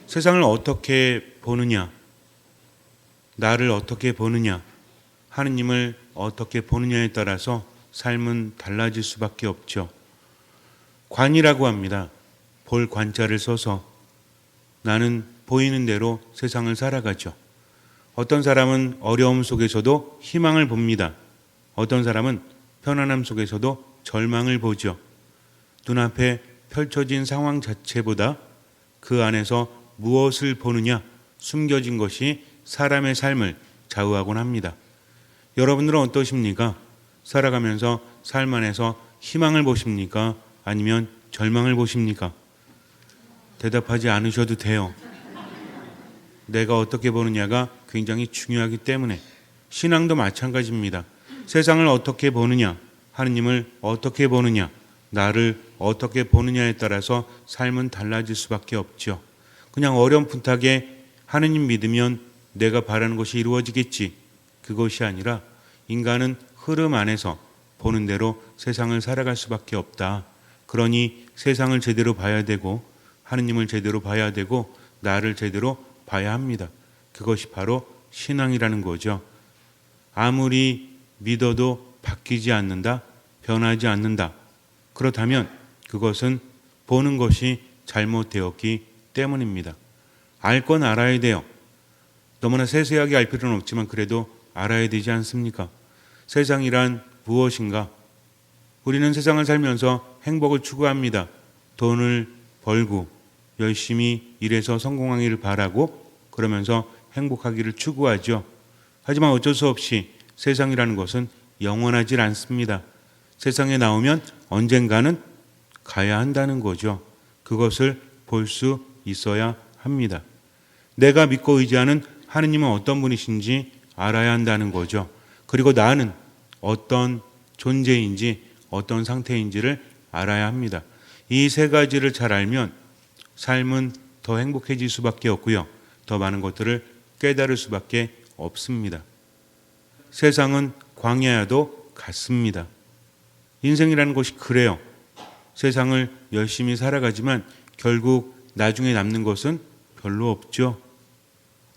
세상을 어떻게 보느냐, 나를 어떻게 보느냐, 하느님을 어떻게 보느냐에 따라서 삶은 달라질 수밖에 없죠. 관이라고 합니다. 볼 관자를 써서 나는 보이는 대로 세상을 살아가죠. 어떤 사람은 어려움 속에서도 희망을 봅니다. 어떤 사람은 편안함 속에서도 절망을 보죠. 눈앞에 펼쳐진 상황 자체보다 그 안에서 무엇을 보느냐, 숨겨진 것이 사람의 삶을 좌우하곤 합니다. 여러분들은 어떠십니까? 살아가면서 삶 안에서 희망을 보십니까? 아니면 절망을 보십니까? 대답하지 않으셔도 돼요. 내가 어떻게 보느냐가 굉장히 중요하기 때문에 신앙도 마찬가지입니다. 세상을 어떻게 보느냐, 하느님을 어떻게 보느냐, 나를 어떻게 보느냐에 따라서 삶은 달라질 수밖에 없죠. 그냥 어렴풋하게 하느님 믿으면 내가 바라는 것이 이루어지겠지, 그것이 아니라 인간은 흐름 안에서 보는 대로 세상을 살아갈 수밖에 없다. 그러니 세상을 제대로 봐야 되고 하느님을 제대로 봐야 되고 나를 제대로 봐야 합니다. 그것이 바로 신앙이라는 거죠. 아무리 믿어도 바뀌지 않는다, 변하지 않는다. 그렇다면 그것은 보는 것이 잘못되었기 때문입니다. 알 건 알아야 돼요. 너무나 세세하게 알 필요는 없지만 그래도 알아야 되지 않습니까? 세상이란 무엇인가? 우리는 세상을 살면서 행복을 추구합니다. 돈을 벌고 열심히 일해서 성공하기를 바라고 그러면서 행복하기를 추구하죠. 하지만 어쩔 수 없이 세상이라는 것은 영원하지 않습니다. 세상에 나오면 언젠가는 가야 한다는 거죠. 그것을 볼 수 있어야 합니다. 내가 믿고 의지하는 하느님은 어떤 분이신지 알아야 한다는 거죠. 그리고 나는 어떤 존재인지 어떤 상태인지를 알아야 합니다. 이 세 가지를 잘 알면 삶은 더 행복해질 수밖에 없고요. 더 많은 것들을 깨달을 수밖에 없습니다. 세상은 광야와도 같습니다. 인생이라는 것이 그래요. 세상을 열심히 살아가지만 결국 나중에 남는 것은 별로 없죠.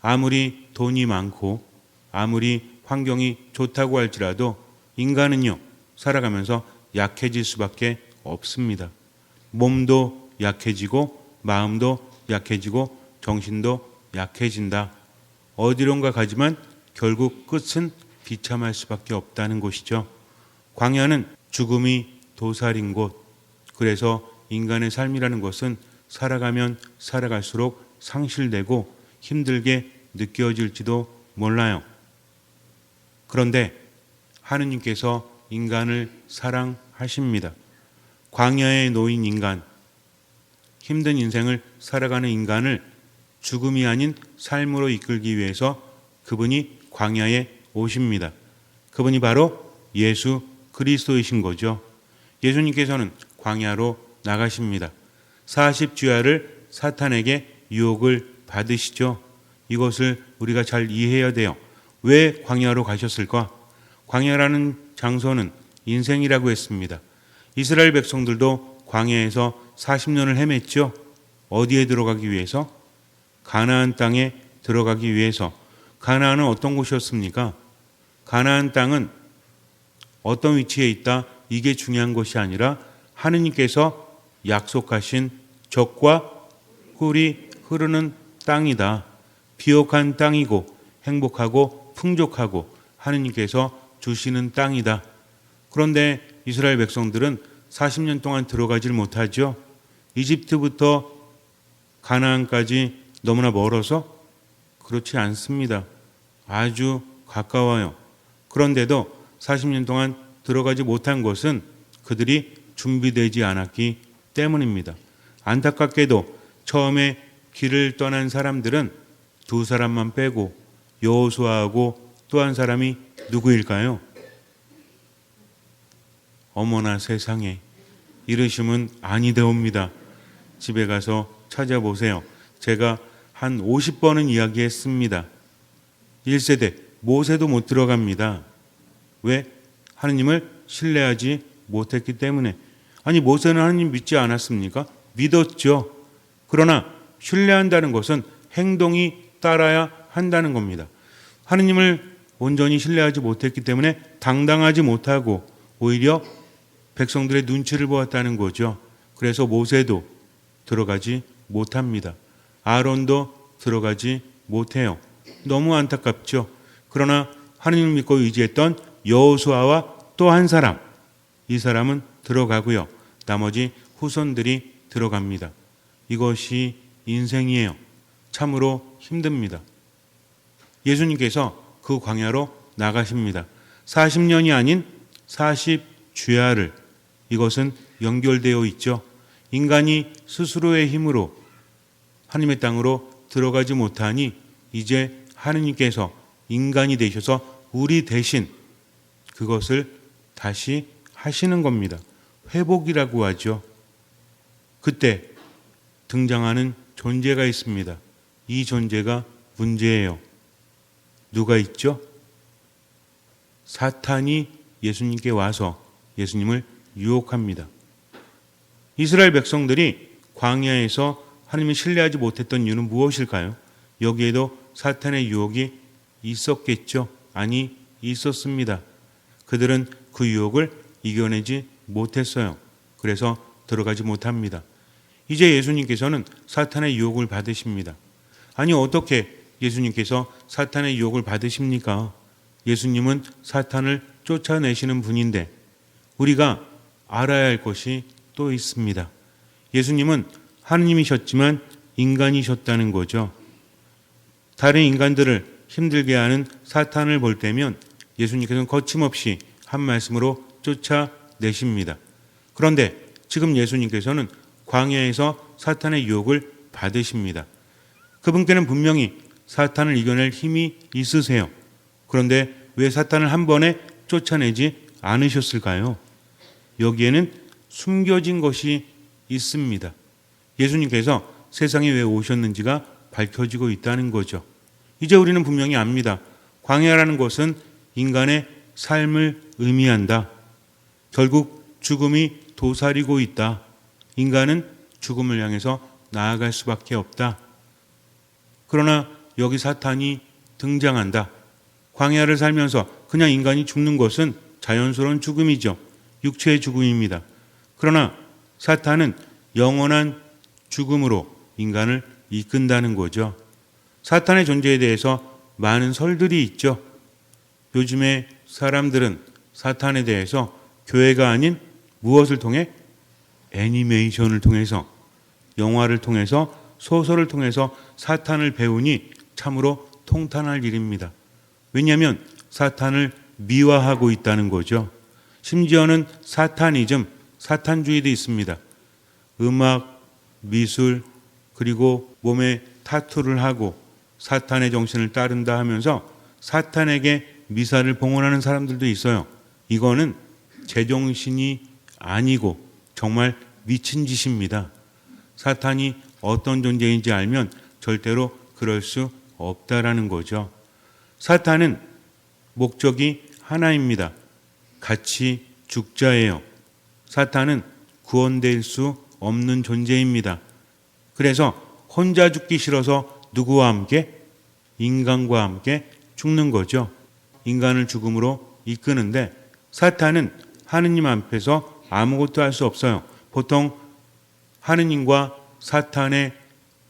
아무리 돈이 많고 아무리 환경이 좋다고 할지라도 인간은요, 살아가면서 약해질 수밖에 없습니다. 몸도 약해지고 마음도 약해지고 정신도 약해진다. 어디론가 가지만 결국 끝은 비참할 수밖에 없다는 것이죠. 광야는 죽음이 도살인 곳. 그래서 인간의 삶이라는 것은 살아가면 살아갈수록 상실되고 힘들게 느껴질지도 몰라요. 그런데 하느님께서 인간을 사랑하십니다. 광야에 놓인 인간, 힘든 인생을 살아가는 인간을 죽음이 아닌 삶으로 이끌기 위해서 그분이 광야에 오십니다. 그분이 바로 예수 그리스도이신 거죠. 예수님께서는 광야로 나가십니다. 40주야를 사탄에게 유혹을 받으시죠. 이것을 우리가 잘 이해해야 돼요. 왜 광야로 가셨을까? 광야라는 장소는 인생이라고 했습니다. 이스라엘 백성들도 광야에서 40년을 헤맸죠. 어디에 들어가기 위해서? 가나안 땅에 들어가기 위해서. 가나안은 어떤 곳이었습니까? 가나안 땅은 어떤 위치에 있다? 이게 중요한 것이 아니라 하느님께서 약속하신 젖과 꿀이 흐르는 땅이다. 비옥한 땅이고 행복하고 풍족하고 하느님께서 주시는 땅이다. 그런데 이스라엘 백성들은 40년 동안 들어가질 못하죠. 이집트부터 가나안까지 너무나 멀어서? 그렇지 않습니다. 아주 가까워요. 그런데도 40년 동안 들어가지 못한 것은 그들이 준비되지 않았기 때문입니다. 안타깝게도 처음에 길을 떠난 사람들은 두 사람만 빼고 여호수아하고 또 한 사람이 누구일까요? 어머나 세상에, 이르심은 아니되옵니다. 집에 가서 찾아보세요. 제가 한 50번은 이야기했습니다. 1세대 모세도 못 들어갑니다. 왜? 하느님을 신뢰하지 못했기 때문에. 아니 모세는 하느님 믿지 않았습니까? 믿었죠. 그러나 신뢰한다는 것은 행동이 따라야 한다는 겁니다. 하느님을 온전히 신뢰하지 못했기 때문에 당당하지 못하고 오히려 백성들의 눈치를 보았다는 거죠. 그래서 모세도 들어가지 못합니다. 아론도 들어가지 못해요. 너무 안타깝죠. 그러나 하느님을 믿고 의지했던 여호수아와 또 한 사람, 이 사람은 들어가고요. 나머지 후손들이 들어갑니다. 이것이 인생이에요. 참으로 힘듭니다. 예수님께서 그 광야로 나가십니다. 40년이 아닌 40주야를, 이것은 연결되어 있죠. 인간이 스스로의 힘으로 하나님의 땅으로 들어가지 못하니 이제 하느님께서 인간이 되셔서 우리 대신 그것을 다시 하시는 겁니다. 회복이라고 하죠. 그때 등장하는 존재가 있습니다. 이 존재가 문제예요. 누가 있죠? 사탄이 예수님께 와서 예수님을 유혹합니다. 이스라엘 백성들이 광야에서 하나님을 신뢰하지 못했던 이유는 무엇일까요? 여기에도 사탄의 유혹이 있었겠죠? 아니, 있었습니다. 그들은 그 유혹을 이겨내지 못했어요. 그래서 들어가지 못합니다. 이제 예수님께서는 사탄의 유혹을 받으십니다. 아니, 어떻게 예수님께서 사탄의 유혹을 받으십니까? 예수님은 사탄을 쫓아내시는 분인데 우리가 알아야 할 것이 또 있습니다. 예수님은 하느님이셨지만 인간이셨다는 거죠. 다른 인간들을 힘들게 하는 사탄을 볼 때면 예수님께서는 거침없이 한 말씀으로 쫓아내십니다. 그런데 지금 예수님께서는 광야에서 사탄의 유혹을 받으십니다. 그분께는 분명히 사탄을 이겨낼 힘이 있으세요. 그런데 왜 사탄을 한 번에 쫓아내지 않으셨을까요? 여기에는 숨겨진 것이 있습니다. 예수님께서 세상에 왜 오셨는지가 밝혀지고 있다는 거죠. 이제 우리는 분명히 압니다. 광야라는 것은 인간의 삶을 의미한다. 결국 죽음이 도사리고 있다. 인간은 죽음을 향해서 나아갈 수밖에 없다. 그러나 여기 사탄이 등장한다. 광야를 살면서 그냥 인간이 죽는 것은 자연스러운 죽음이죠. 육체의 죽음입니다. 그러나 사탄은 영원한 죽음으로 인간을 이끈다는 거죠. 사탄의 존재에 대해서 많은 설들이 있죠. 요즘에 사람들은 사탄에 대해서 교회가 아닌 무엇을 통해? 애니메이션을 통해서, 영화를 통해서, 소설을 통해서 사탄을 배우니 참으로 통탄할 일입니다. 왜냐하면 사탄을 미화하고 있다는 거죠. 심지어는 사타니즘, 사탄주의도 있습니다. 음악, 미술, 그리고 몸에 타투를 하고 사탄의 정신을 따른다 하면서 사탄에게 미사를 봉헌하는 사람들도 있어요. 이거는 제정신이 아니고 정말 미친 짓입니다. 사탄이 어떤 존재인지 알면 절대로 그럴 수 없다라는 거죠. 사탄은 목적이 하나입니다. 같이 죽자예요. 사탄은 구원될 수 없는 존재입니다. 그래서 혼자 죽기 싫어서 누구와 함께? 인간과 함께 죽는 거죠. 인간을 죽음으로 이끄는데 사탄은 하느님 앞에서 아무것도 할 수 없어요. 보통 하느님과 사탄의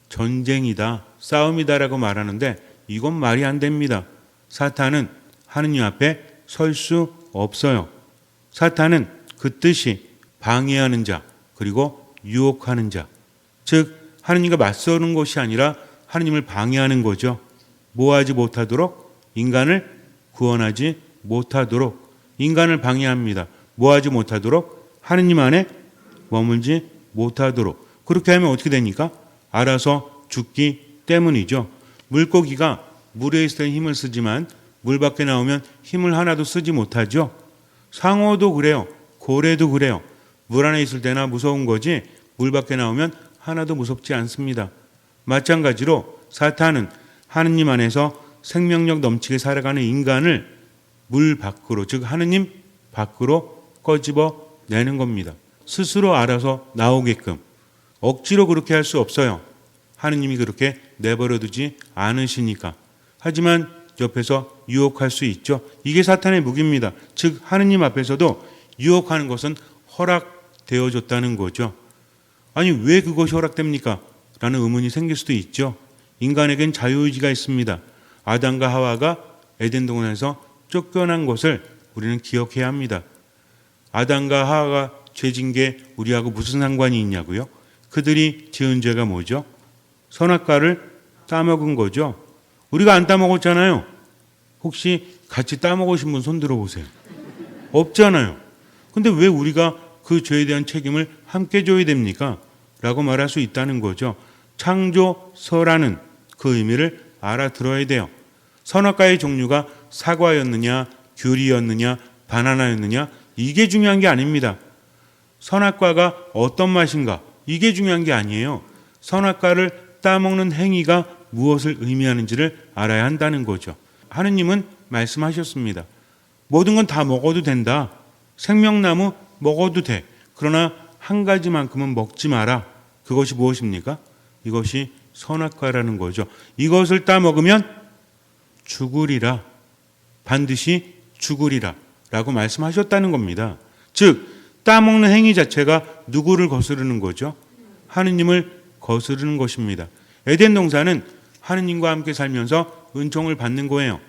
전쟁이다, 싸움이다라고 말하는데 이건 말이 안 됩니다. 사탄은 하느님 앞에 설 수 없어요. 사탄은 그 뜻이 방해하는 자, 그리고 유혹하는 자, 즉 하느님과 맞서는 것이 아니라 하느님을 방해하는 거죠. 모하지 못하도록, 인간을 구원하지 못하도록 인간을 방해합니다. 모하지 못하도록, 하느님 안에 머물지 못하도록. 그렇게 하면 어떻게 됩니까? 알아서 죽기 때문이죠. 물고기가 물에 있을 때 힘을 쓰지만 물 밖에 나오면 힘을 하나도 쓰지 못하죠. 상어도 그래요. 고래도 그래요. 물 안에 있을 때나 무서운 거지 물 밖에 나오면 하나도 무섭지 않습니다. 마찬가지로 사탄은 하느님 안에서 생명력 넘치게 살아가는 인간을 물 밖으로, 즉 하느님 밖으로 꺼집어 내는 겁니다. 스스로 알아서 나오게끔. 억지로 그렇게 할 수 없어요. 하느님이 그렇게 내버려 두지 않으시니까. 하지만 옆에서 유혹할 수 있죠. 이게 사탄의 무기입니다. 즉 하느님 앞에서도 유혹하는 것은 허락되어졌다는 거죠. 아니 왜 그것이 허락됩니까? 라는 의문이 생길 수도 있죠. 인간에겐 자유의지가 있습니다. 아담과 하와가 에덴 동산에서 쫓겨난 것을 우리는 기억해야 합니다. 아담과 하와가 죄진 게 우리하고 무슨 상관이 있냐고요? 그들이 지은 죄가 뭐죠? 선악과를 따먹은 거죠. 우리가 안 따먹었잖아요. 혹시 같이 따먹으신 분 손 들어보세요. 없잖아요. 근데 왜 우리가 그 죄에 대한 책임을 함께 져야 됩니까? 라고 말할 수 있다는 거죠. 창조서라는 그 의미를 알아들어야 돼요. 선악과의 종류가 사과였느냐, 귤이었느냐, 바나나였느냐, 이게 중요한 게 아닙니다. 선악과가 어떤 맛인가, 이게 중요한 게 아니에요. 선악과를 따먹는 행위가 무엇을 의미하는지를 알아야 한다는 거죠. 하느님은 말씀하셨습니다. 모든 건 다 먹어도 된다. 생명나무 먹어도 돼. 그러나 한 가지만큼은 먹지 마라. 그것이 무엇입니까? 이것이 선악과라는 거죠. 이것을 따먹으면 죽으리라. 반드시 죽으리라. 라고 말씀하셨다는 겁니다. 즉 따먹는 행위 자체가 누구를 거스르는 거죠? 하느님을 거스르는 것입니다. 에덴 동산은 하느님과 함께 살면서 은총을 받는 거예요.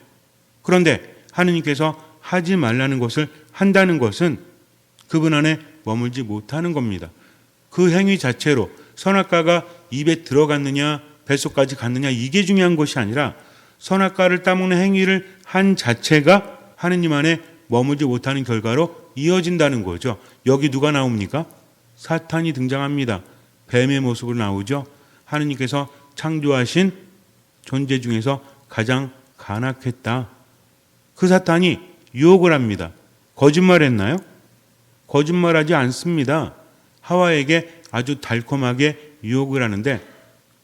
그런데 하느님께서 하지 말라는 것을 한다는 것은 그분 안에 머물지 못하는 겁니다. 그 행위 자체로 선악과가 입에 들어갔느냐 뱃속까지 갔느냐 이게 중요한 것이 아니라 선악과를 따먹는 행위를 한 자체가 하느님 안에 머물지 못하는 결과로 이어진다는 거죠. 여기 누가 나옵니까? 사탄이 등장합니다. 뱀의 모습으로 나오죠. 하느님께서 창조하신 존재 중에서 가장 간악했다. 그 사탄이 유혹을 합니다. 거짓말했나요? 거짓말하지 않습니다. 하와에게 아주 달콤하게 유혹을 하는데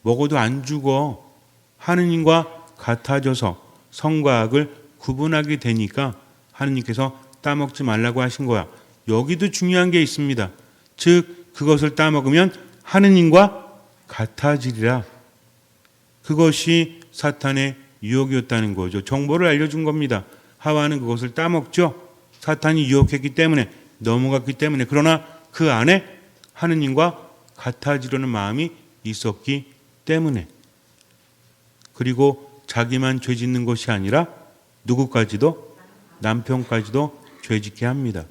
먹어도 안 죽어. 하느님과 같아져서 선과 악을 구분하게 되니까 하느님께서 따먹지 말라고 하신 거야. 여기도 중요한 게 있습니다. 즉 그것을 따먹으면 하느님과 같아지리라. 그것이 사탄의 유혹이었다는 거죠. 정보를 알려준 겁니다. 하와는 그것을 따먹죠. 사탄이 유혹했기 때문에 넘어갔기 때문에 그러나 그 안에 하느님과 같아지려는 마음이 있었기 때문에 그리고 자기만 죄 짓는 것이 아니라 누구까지도 남편까지도 죄 짓게 합니다.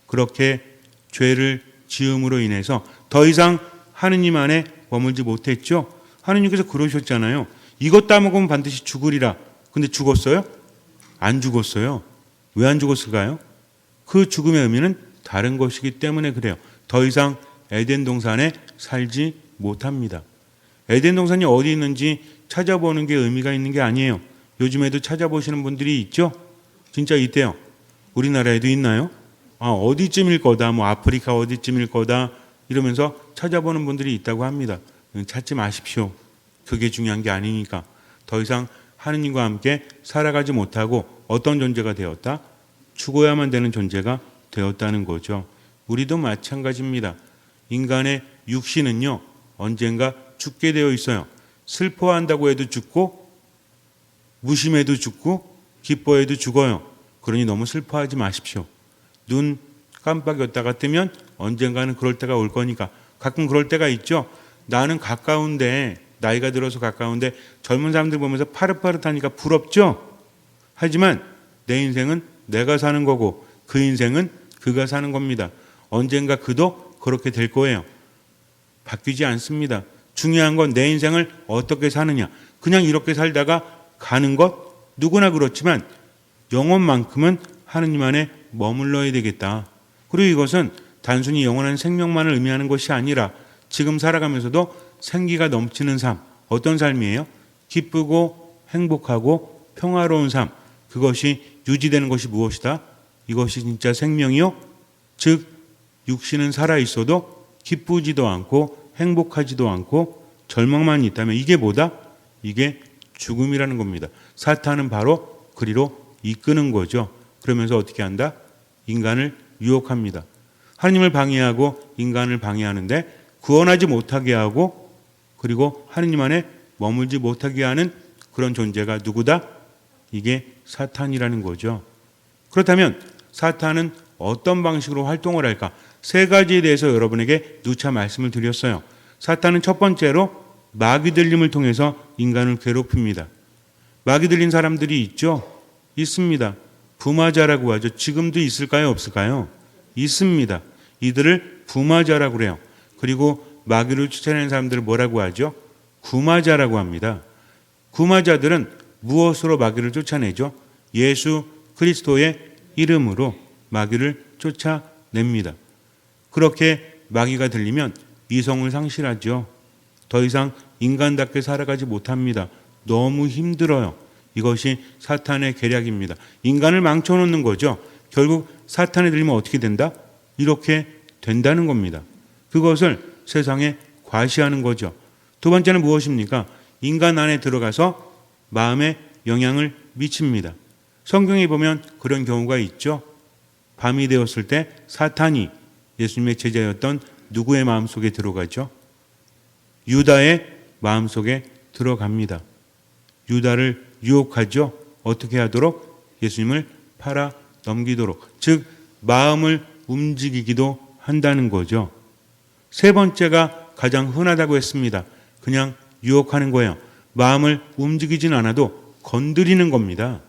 그렇게 죄를 지음으로 인해서 더 이상 하느님 안에 머물지 못했죠. 하느님께서 그러셨잖아요. 이것 따먹으면 반드시 죽으리라. 근데 죽었어요? 안 죽었어요. 왜 안 죽었을까요? 그 죽음의 의미는 다른 것이기 때문에 그래요. 더 이상 에덴 동산에 살지 못합니다. 에덴 동산이 어디 있는지 찾아보는 게 의미가 있는 게 아니에요. 요즘에도 찾아보시는 분들이 있죠? 진짜 있대요. 우리나라에도 있나요? 어디쯤일 거다, 아프리카 어디쯤일 거다 이러면서 찾아보는 분들이 있다고 합니다. 찾지 마십시오. 그게 중요한 게 아니니까. 더 이상 하느님과 함께 살아가지 못하고 어떤 존재가 되었다? 죽어야만 되는 존재가 되었다는 거죠. 우리도 마찬가지입니다. 인간의 육신은요, 언젠가 죽게 되어 있어요. 슬퍼한다고 해도 죽고, 무심해도 죽고, 기뻐해도 죽어요. 그러니 너무 슬퍼하지 마십시오. 눈 깜빡였다가 뜨면 언젠가는 그럴 때가 올 거니까. 가끔 그럴 때가 있죠. 나는 가까운데, 나이가 들어서 가까운데 젊은 사람들 보면서 파릇파릇하니까 부럽죠. 하지만 내 인생은 내가 사는 거고 그 인생은 그가 사는 겁니다. 언젠가 그도 그렇게 될 거예요. 바뀌지 않습니다. 중요한 건 내 인생을 어떻게 사느냐. 그냥 이렇게 살다가 가는 것 누구나 그렇지만 영혼만큼은 하느님 안에 머물러야 되겠다. 그리고 이것은 단순히 영원한 생명만을 의미하는 것이 아니라 지금 살아가면서도 생기가 넘치는 삶. 어떤 삶이에요? 기쁘고 행복하고 평화로운 삶. 그것이 유지되는 것이 무엇이다? 이것이 진짜 생명이요? 즉 육신은 살아있어도 기쁘지도 않고 행복하지도 않고 절망만 있다면 이게 뭐다? 이게 죽음이라는 겁니다. 사탄은 바로 그리로 이끄는 거죠. 그러면서 어떻게 한다? 인간을 유혹합니다. 하나님을 방해하고 인간을 방해하는데 구원하지 못하게 하고 그리고 하느님 안에 머물지 못하게 하는 그런 존재가 누구다? 이게 사탄이라는 거죠. 그렇다면 사탄은 어떤 방식으로 활동을 할까? 세 가지에 대해서 여러분에게 누차 말씀을 드렸어요. 사탄은 첫 번째로 마귀 들림을 통해서 인간을 괴롭힙니다. 마귀 들린 사람들이 있죠? 있습니다. 부마자라고 하죠. 지금도 있을까요? 없을까요? 있습니다. 이들을 부마자라고 그래요. 그리고 마귀를 쫓아내는 사람들을 뭐라고 하죠? 구마자라고 합니다. 구마자들은 무엇으로 마귀를 쫓아내죠? 예수 그리스도의 이름으로 마귀를 쫓아냅니다. 그렇게 마귀가 들리면 이성을 상실하죠. 더 이상 인간답게 살아가지 못합니다. 너무 힘들어요. 이것이 사탄의 계략입니다. 인간을 망쳐놓는 거죠. 결국 사탄에 들리면 어떻게 된다? 이렇게 된다는 겁니다. 그것을 세상에 과시하는 거죠. 두 번째는 무엇입니까? 인간 안에 들어가서 마음에 영향을 미칩니다. 성경에 보면 그런 경우가 있죠. 밤이 되었을 때 사탄이 예수님의 제자였던 누구의 마음속에 들어가죠? 유다의 마음속에 들어갑니다. 유다를 유혹하죠. 어떻게 하도록? 예수님을 팔아 넘기도록. 즉 마음을 움직이기도 한다는 거죠. 세 번째가 가장 흔하다고 했습니다. 그냥 유혹하는 거예요. 마음을 움직이진 않아도 건드리는 겁니다.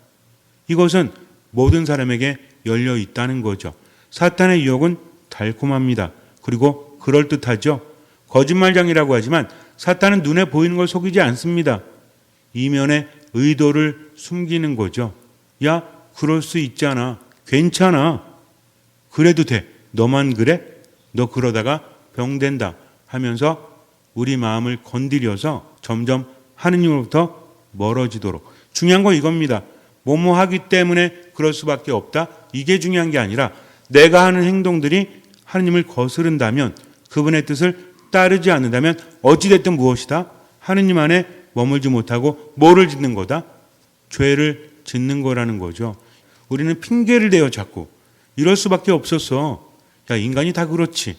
이것은 모든 사람에게 열려 있다는 거죠. 사탄의 유혹은 달콤합니다. 그리고 그럴듯하죠. 거짓말장이라고 하지만 사탄은 눈에 보이는 걸 속이지 않습니다. 이면의 의도를 숨기는 거죠. 야, 그럴 수 있잖아. 괜찮아. 그래도 돼. 너만 그래? 너 그러다가 병된다 하면서 우리 마음을 건드려서 점점 하느님으로부터 멀어지도록. 중요한 건 이겁니다. 뭐뭐 하기 때문에 그럴 수밖에 없다. 이게 중요한 게 아니라 내가 하는 행동들이 하느님을 거스른다면, 그분의 뜻을 따르지 않는다면 어찌됐든 무엇이다? 하느님 안에 머물지 못하고 뭐를 짓는 거다? 죄를 짓는 거라는 거죠. 우리는 핑계를 대요 자꾸. 이럴 수밖에 없었어. 야, 인간이 다 그렇지.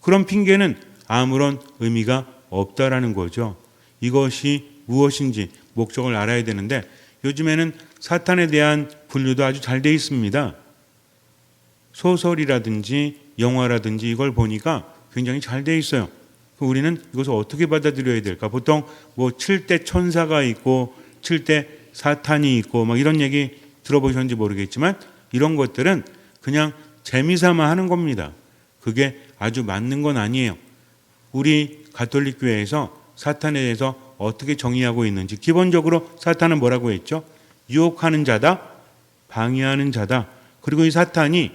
그런 핑계는 아무런 의미가 없다라는 거죠. 이것이 무엇인지 목적을 알아야 되는데 요즘에는 사탄에 대한 분류도 아주 잘 되어 있습니다. 소설이라든지 영화라든지 이걸 보니까 굉장히 잘 되어 있어요. 우리는 이것을 어떻게 받아들여야 될까? 보통 뭐 7대 천사가 있고 7대 사탄이 있고 막 이런 얘기 들어보셨는지 모르겠지만 이런 것들은 그냥 재미삼아 하는 겁니다. 그게 아주 맞는 건 아니에요. 우리 가톨릭 교회에서 사탄에 대해서 어떻게 정의하고 있는지, 기본적으로 사탄은 뭐라고 했죠? 유혹하는 자다, 방해하는 자다. 그리고 이 사탄이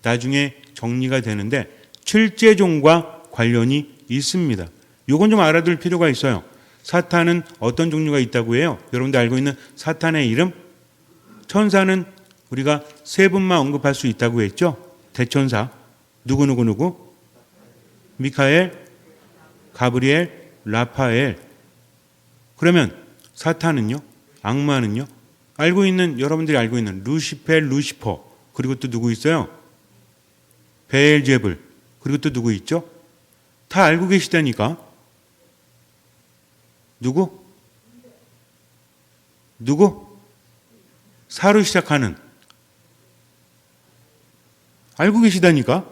나중에 정리가 되는데 칠죄종과 관련이 있습니다. 이건 좀 알아둘 필요가 있어요. 사탄은 어떤 종류가 있다고 해요? 여러분들 알고 있는 사탄의 이름? 천사는 우리가 세 분만 언급할 수 있다고 했죠? 대천사. 누구? 미카엘, 가브리엘, 라파엘. 그러면 사탄은요? 악마는요? 여러분들이 알고 있는 루시펠, 루시퍼. 그리고 또 누구 있어요? 베엘제불. 그리고 또 누구 있죠? 다 알고 계시다니까. 누구? 사로 시작하는. 알고 계시다니까.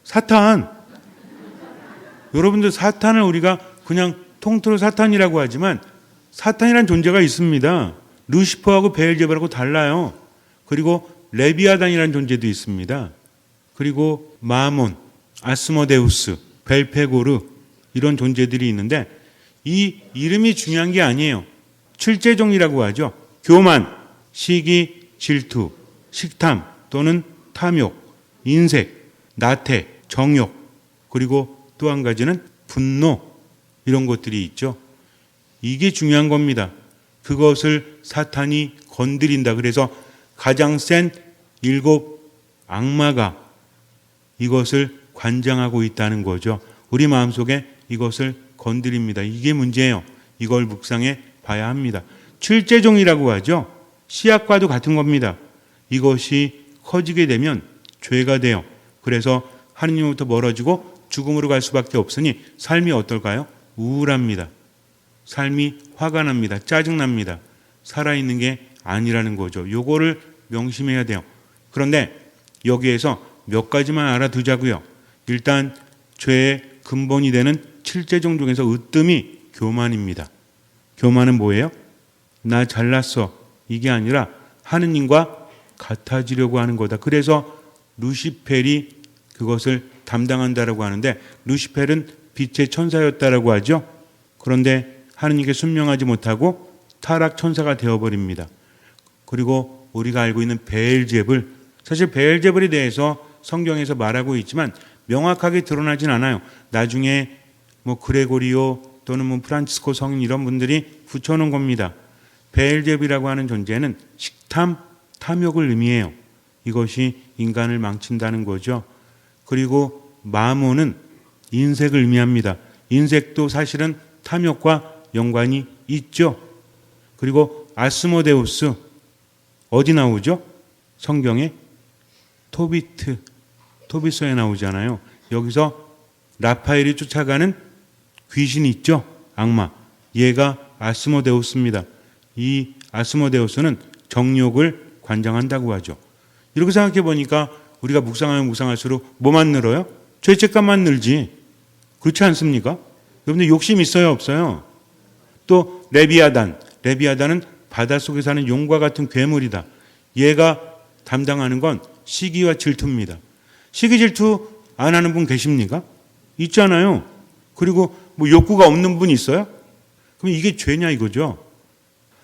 사탄. 여러분들 사탄을 우리가 그냥 통틀어 사탄이라고 하지만 사탄이란 존재가 있습니다. 루시퍼하고 베엘제불하고 달라요. 그리고 레비아단이라는 존재도 있습니다. 그리고 마몬, 아스모데우스, 벨페고르 이런 존재들이 있는데 이 이름이 중요한 게 아니에요. 칠죄종이라고 하죠. 교만, 시기, 질투, 식탐 또는 탐욕, 인색, 나태, 정욕, 그리고 또 한 가지는 분노, 이런 것들이 있죠. 이게 중요한 겁니다. 그것을 사탄이 건드린다. 그래서 가장 센 7 악마가 이것을 관장하고 있다는 거죠. 우리 마음속에 이것을 건드립니다. 이게 문제예요. 이걸 묵상해 봐야 합니다. 칠죄종이라고 하죠. 씨앗과도 같은 겁니다. 이것이 커지게 되면 죄가 돼요. 그래서 하느님으로부터 멀어지고 죽음으로 갈 수밖에 없으니 삶이 어떨까요? 우울합니다. 삶이 화가 납니다. 짜증납니다. 살아있는 게 아니라는 거죠. 요거를 명심해야 돼요. 그런데 여기에서 몇 가지만 알아두자고요. 일단 죄의 근본이 되는 7제종 중에서 으뜸이 교만입니다. 교만은 뭐예요? 나 잘났어. 이게 아니라 하느님과 같아지려고 하는 거다. 그래서 루시펠이 그것을 담당한다라고 하는데, 루시펠은 빛의 천사였다라고 하죠. 그런데 하느님께 순명하지 못하고 타락 천사가 되어버립니다. 그리고 우리가 알고 있는 베엘제불, 사실 베엘제불에 대해서 성경에서 말하고 있지만 명확하게 드러나진 않아요. 나중에 그레고리오 또는 프란치스코 성인 이런 분들이 붙여놓은 겁니다. 베엘제불이라고 하는 존재는 식탐, 탐욕을 의미해요. 이것이 인간을 망친다는 거죠. 그리고 마몬은 인색을 의미합니다. 인색도 사실은 탐욕과 연관이 있죠. 그리고 아스모데우스, 어디 나오죠? 성경에 토비스에 나오잖아요. 여기서 라파엘이 쫓아가는 귀신이 있죠. 악마. 얘가 아스모데우스입니다. 이 아스모데우스는 정욕을 관장한다고 하죠. 이렇게 생각해 보니까 우리가 묵상하면 묵상할수록 뭐만 늘어요? 죄책감만 늘지. 그렇지 않습니까? 여러분들 욕심 있어요, 없어요? 또 레비아단은 바닷속에 사는 용과 같은 괴물이다. 얘가 담당하는 건 시기와 질투입니다. 시기 질투 안 하는 분 계십니까? 있잖아요. 그리고 욕구가 없는 분 있어요? 그럼 이게 죄냐 이거죠.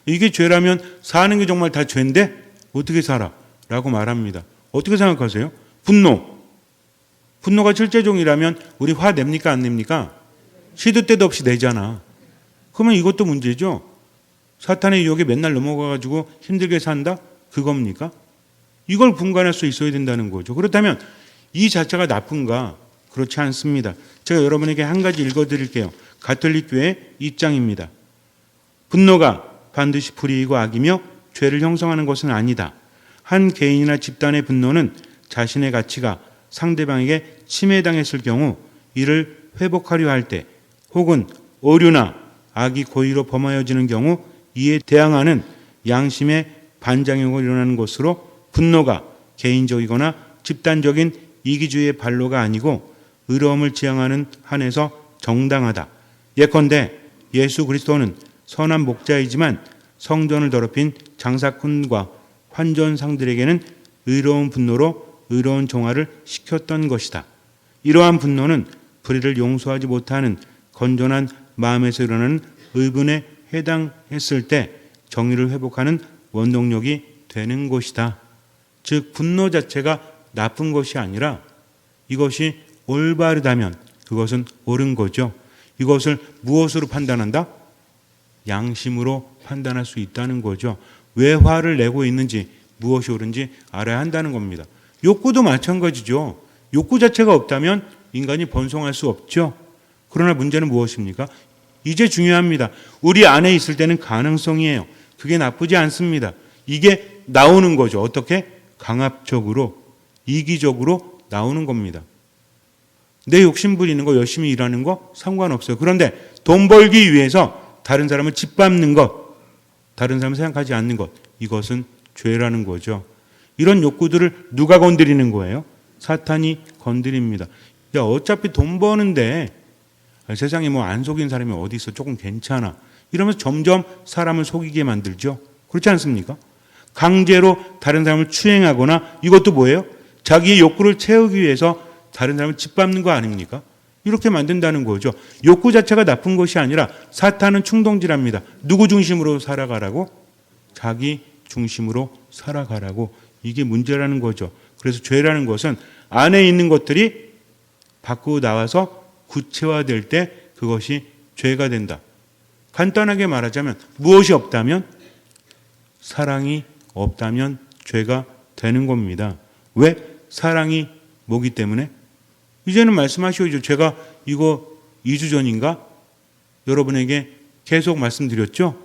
이게 죄라면 사는 게 정말 다 죄인데 어떻게 살아? 라고 말합니다. 어떻게 생각하세요? 분노가 7제종이라면 우리 화 냅니까 안 냅니까? 시도 때도 없이 내잖아. 그러면 이것도 문제죠. 사탄의 유혹에 맨날 넘어가가지고 힘들게 산다? 그겁니까? 이걸 분간할 수 있어야 된다는 거죠. 그렇다면 이 자체가 나쁜가? 그렇지 않습니다. 제가 여러분에게 한 가지 읽어드릴게요. 가톨릭 교회 입장입니다. 분노가 반드시 불의이고 악이며 죄를 형성하는 것은 아니다. 한 개인이나 집단의 분노는 자신의 가치가 상대방에게 침해당했을 경우 이를 회복하려 할 때, 혹은 오류나 악이 고의로 범하여지는 경우 이에 대항하는 양심의 반작용으로 일어나는 것으로, 분노가 개인적이거나 집단적인 이기주의의 발로가 아니고 의로움을 지향하는 한에서 정당하다. 예컨대 예수 그리스도는 선한 목자이지만 성전을 더럽힌 장사꾼과 환전상들에게는 의로운 분노로 의로운 종화를 시켰던 것이다. 이러한 분노는 불의를 용서하지 못하는 건전한 마음에서 일어나는 의분에 해당했을 때 정의를 회복하는 원동력이 되는 것이다. 즉 분노 자체가 나쁜 것이 아니라 이것이 올바르다면 그것은 옳은 거죠. 이것을 무엇으로 판단한다? 양심으로 판단할 수 있다는 거죠. 왜 화를 내고 있는지, 무엇이 옳은지 알아야 한다는 겁니다. 욕구도 마찬가지죠. 욕구 자체가 없다면 인간이 번성할 수 없죠. 그러나 문제는 무엇입니까? 이제 중요합니다. 우리 안에 있을 때는 가능성이에요. 그게 나쁘지 않습니다. 이게 나오는 거죠. 어떻게? 강압적으로, 이기적으로 나오는 겁니다. 내 욕심 부리는 거, 열심히 일하는 거 상관없어요. 그런데 돈 벌기 위해서 다른 사람을 짓밟는 것, 다른 사람을 생각하지 않는 것, 이것은 죄라는 거죠. 이런 욕구들을 누가 건드리는 거예요? 사탄이 건드립니다. 야, 어차피 돈 버는데 세상에 안 속인 사람이 어디 있어? 조금 괜찮아. 이러면서 점점 사람을 속이게 만들죠. 그렇지 않습니까? 강제로 다른 사람을 추행하거나, 이것도 뭐예요? 자기의 욕구를 채우기 위해서 다른 사람을 짓밟는 거 아닙니까? 이렇게 만든다는 거죠. 욕구 자체가 나쁜 것이 아니라 사탄은 충동질합니다. 누구 중심으로 살아가라고? 자기 중심으로 살아가라고. 이게 문제라는 거죠. 그래서 죄라는 것은 안에 있는 것들이 밖으로 나와서 구체화될 때 그것이 죄가 된다. 간단하게 말하자면 무엇이 없다면? 사랑이 없다면 죄가 되는 겁니다. 왜? 사랑이 뭐기 때문에? 이제는 말씀하시오죠. 제가 이거 2주 전인가 여러분에게 계속 말씀드렸죠.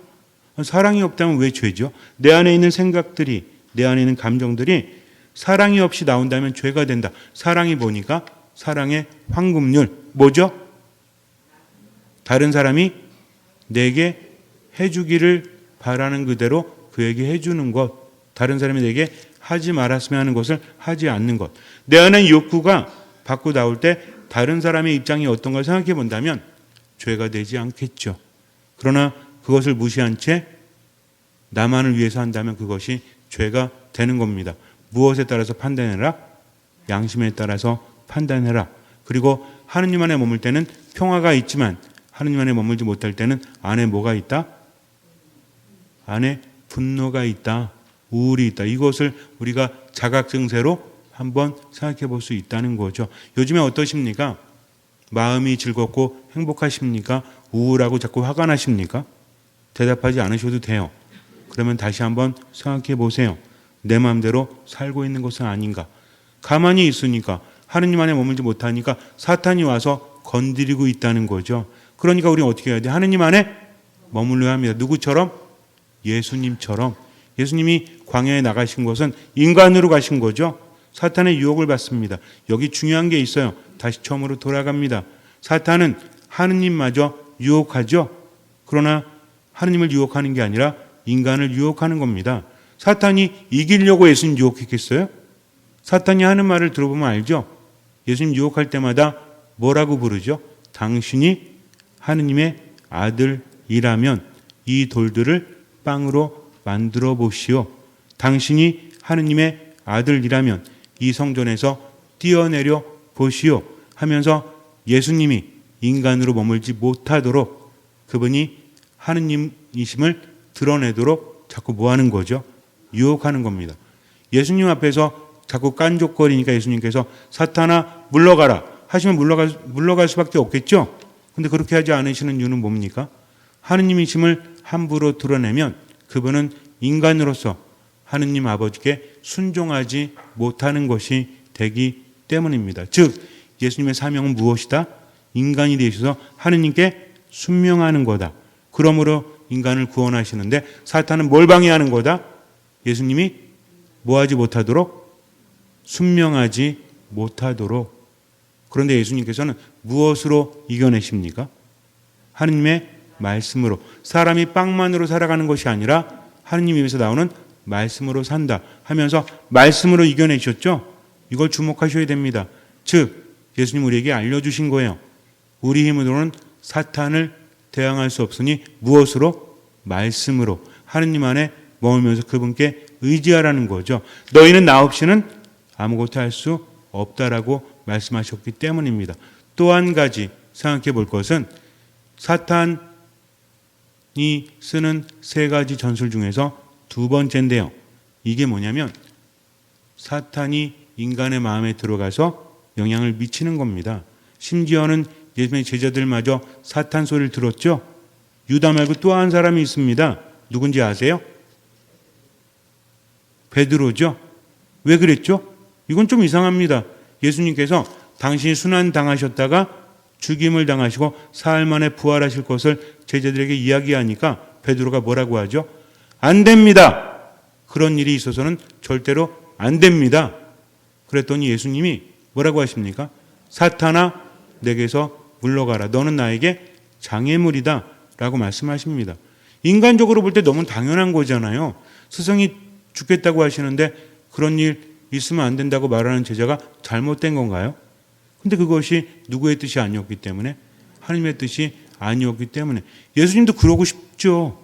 사랑이 없다면 왜 죄죠? 내 안에 있는 생각들이, 내 안에 있는 감정들이 사랑이 없이 나온다면 죄가 된다. 사랑이 뭐니까? 사랑의 황금률. 뭐죠? 다른 사람이 내게 해주기를 바라는 그대로 그에게 해주는 것. 다른 사람이 내게 하지 말았으면 하는 것을 하지 않는 것. 내 안에 욕구가 밖으로 나올 때 다른 사람의 입장이 어떤가 생각해 본다면 죄가 되지 않겠죠. 그러나 그것을 무시한 채 나만을 위해서 한다면 그것이 죄가 되는 겁니다. 무엇에 따라서 판단해라? 양심에 따라서 판단해라. 그리고 하느님 안에 머물 때는 평화가 있지만 하느님 안에 머물지 못할 때는 안에 뭐가 있다? 안에 분노가 있다. 우울이 있다. 이것을 우리가 자각증세로 한번 생각해 볼 수 있다는 거죠. 요즘에 어떠십니까? 마음이 즐겁고 행복하십니까? 우울하고 자꾸 화가 나십니까? 대답하지 않으셔도 돼요. 그러면 다시 한번 생각해 보세요. 내 마음대로 살고 있는 것은 아닌가? 가만히 있으니까 하느님 안에 머물지 못하니까 사탄이 와서 건드리고 있다는 거죠. 그러니까 우리는 어떻게 해야 돼? 하느님 안에 머물러야 합니다. 누구처럼? 예수님처럼. 예수님이 광야에 나가신 것은 인간으로 가신 거죠. 사탄의 유혹을 받습니다. 여기 중요한 게 있어요. 다시 처음으로 돌아갑니다. 사탄은 하느님마저 유혹하죠. 그러나 하느님을 유혹하는 게 아니라 인간을 유혹하는 겁니다. 사탄이 이기려고 예수님 유혹했겠어요? 사탄이 하는 말을 들어보면 알죠? 예수님 유혹할 때마다 뭐라고 부르죠? 당신이 하느님의 아들이라면 이 돌들을 빵으로 만들어 보시오. 당신이 하느님의 아들이라면 이 성전에서 뛰어내려 보시오 하면서 예수님이 인간으로 머물지 못하도록 그분이 하느님이심을 드러내도록 자꾸 뭐 하는 거죠? 유혹하는 겁니다. 예수님 앞에서 자꾸 깐족거리니까 예수님께서 사탄아 물러가라 하시면 물러갈 수밖에 없겠죠. 근데 그렇게 하지 않으시는 이유는 뭡니까? 하느님이심을 함부로 드러내면 그분은 인간으로서 하느님 아버지께 순종하지 못하는 것이 되기 때문입니다. 즉 예수님의 사명은 무엇이다? 인간이 되셔서 하느님께 순명하는 거다. 그러므로 인간을 구원하시는데 사탄은 뭘 방해하는 거다? 예수님이 뭐하지 못하도록? 순명하지 못하도록. 그런데 예수님께서는 무엇으로 이겨내십니까? 하느님의 말씀으로. 사람이 빵만으로 살아가는 것이 아니라 하느님 입에서 나오는 말씀으로 산다 하면서 말씀으로 이겨내셨죠? 이걸 주목하셔야 됩니다. 즉 예수님 우리에게 알려주신 거예요. 우리 힘으로는 사탄을 대항할 수 없으니 무엇으로? 말씀으로. 하느님 안에 머물면서 그분께 의지하라는 거죠. 너희는 나 없이는 아무것도 할 수 없다라고 말씀하셨기 때문입니다. 또 한 가지 생각해 볼 것은 사탄이 쓰는 세 가지 전술 중에서 두 번째인데요. 이게 뭐냐면 사탄이 인간의 마음에 들어가서 영향을 미치는 겁니다. 심지어는 예수님의 제자들마저 사탄 소리를 들었죠. 유다 말고 또 한 사람이 있습니다. 누군지 아세요? 베드로죠. 왜 그랬죠? 이건 좀 이상합니다. 예수님께서 당신이 순환당하셨다가 죽임을 당하시고 사흘 만에 부활하실 것을 제자들에게 이야기하니까 베드로가 뭐라고 하죠? 안 됩니다. 그런 일이 있어서는 절대로 안 됩니다. 그랬더니 예수님이 뭐라고 하십니까? 사탄아 내게서 물러가라. 너는 나에게 장애물이다 라고 말씀하십니다. 인간적으로 볼 때 너무 당연한 거잖아요. 스승이 죽겠다고 하시는데 그런 일 있으면 안 된다고 말하는 제자가 잘못된 건가요? 근데 그것이 누구의 뜻이 아니었기 때문에 하나님의 뜻이 아니었기 때문에 예수님도 그러고 싶죠.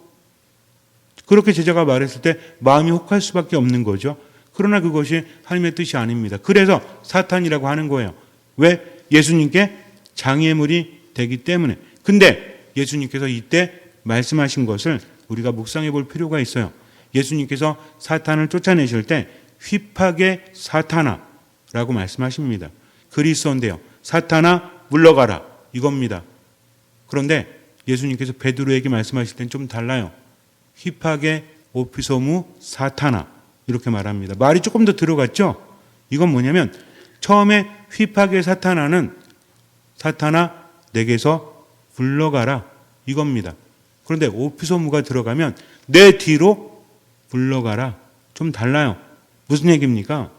그렇게 제자가 말했을 때 마음이 혹할 수밖에 없는 거죠. 그러나 그것이 하나님의 뜻이 아닙니다. 그래서 사탄이라고 하는 거예요. 왜? 예수님께 장애물이 되기 때문에. 근데 예수님께서 이때 말씀하신 것을 우리가 묵상해 볼 필요가 있어요. 예수님께서 사탄을 쫓아내실 때 휘파게 사탄아라고 말씀하십니다. 그리스어인데요. 사탄아 물러가라 이겁니다. 그런데 예수님께서 베드로에게 말씀하실 땐 좀 달라요. 휘파게 오피소무 사탄아 이렇게 말합니다. 말이 조금 더 들어갔죠? 이건 뭐냐면 처음에 휘파게 사탄아는 사탄아 내게서 물러가라 이겁니다. 그런데 오피소무가 들어가면 내 뒤로 물러가라. 좀 달라요. 무슨 얘기입니까?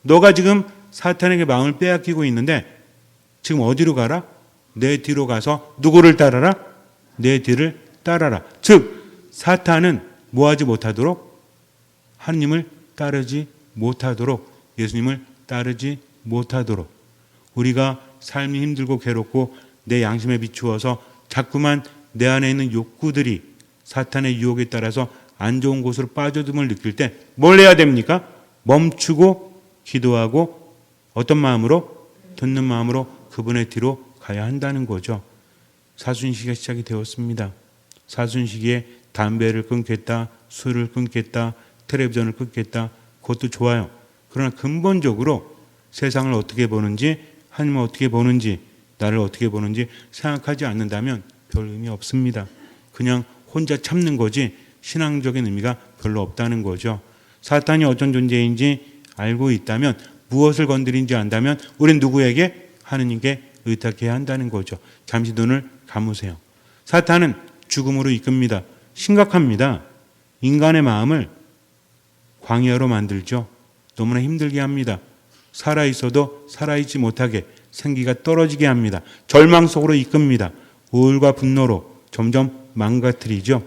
너가 지금 사탄에게 마음을 빼앗기고 있는데 지금 어디로 가라? 내 뒤로 가서 누구를 따라라? 내 뒤를 따라라. 즉 사탄은 뭐하지 못하도록? 하느님을 따르지 못하도록, 예수님을 따르지 못하도록. 우리가 삶이 힘들고 괴롭고 내 양심에 비추어서 자꾸만 내 안에 있는 욕구들이 사탄의 유혹에 따라서 안 좋은 곳으로 빠져듦을 느낄 때 뭘 해야 됩니까? 멈추고 기도하고 어떤 마음으로? 듣는 마음으로 그분의 뒤로 가야 한다는 거죠. 사순시기가 시작이 되었습니다. 사순시기에 담배를 끊겠다, 술을 끊겠다, 텔레비전을 끊겠다. 그것도 좋아요. 그러나 근본적으로 세상을 어떻게 보는지, 하나님을 어떻게 보는지, 나를 어떻게 보는지 생각하지 않는다면 별 의미 없습니다. 그냥 혼자 참는 거지 신앙적인 의미가 별로 없다는 거죠. 사탄이 어떤 존재인지 알고 있다면, 무엇을 건드린지 안다면 우린 누구에게? 하느님께 의탁해야 한다는 거죠. 잠시 눈을 감으세요. 사탄은 죽음으로 이끕니다. 심각합니다. 인간의 마음을 광야로 만들죠. 너무나 힘들게 합니다. 살아있어도 살아있지 못하게, 생기가 떨어지게 합니다. 절망 속으로 이끕니다. 우울과 분노로 점점 망가뜨리죠.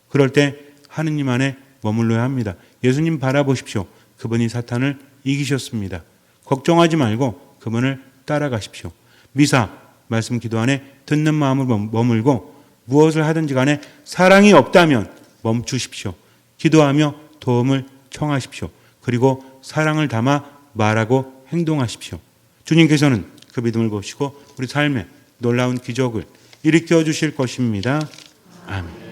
그럴 때 하느님 안에 머물러야 합니다. 예수님 바라보십시오. 그분이 사탄을 이기셨습니다. 걱정하지 말고 그분을 따라가십시오. 미사, 말씀 기도 안에 듣는 마음으로 머물고 무엇을 하든지 간에 사랑이 없다면 멈추십시오. 기도하며 도움을 청하십시오. 그리고 사랑을 담아 말하고 행동하십시오. 주님께서는 그 믿음을 보시고 우리 삶에 놀라운 기적을 일으켜 주실 것입니다. 아멘.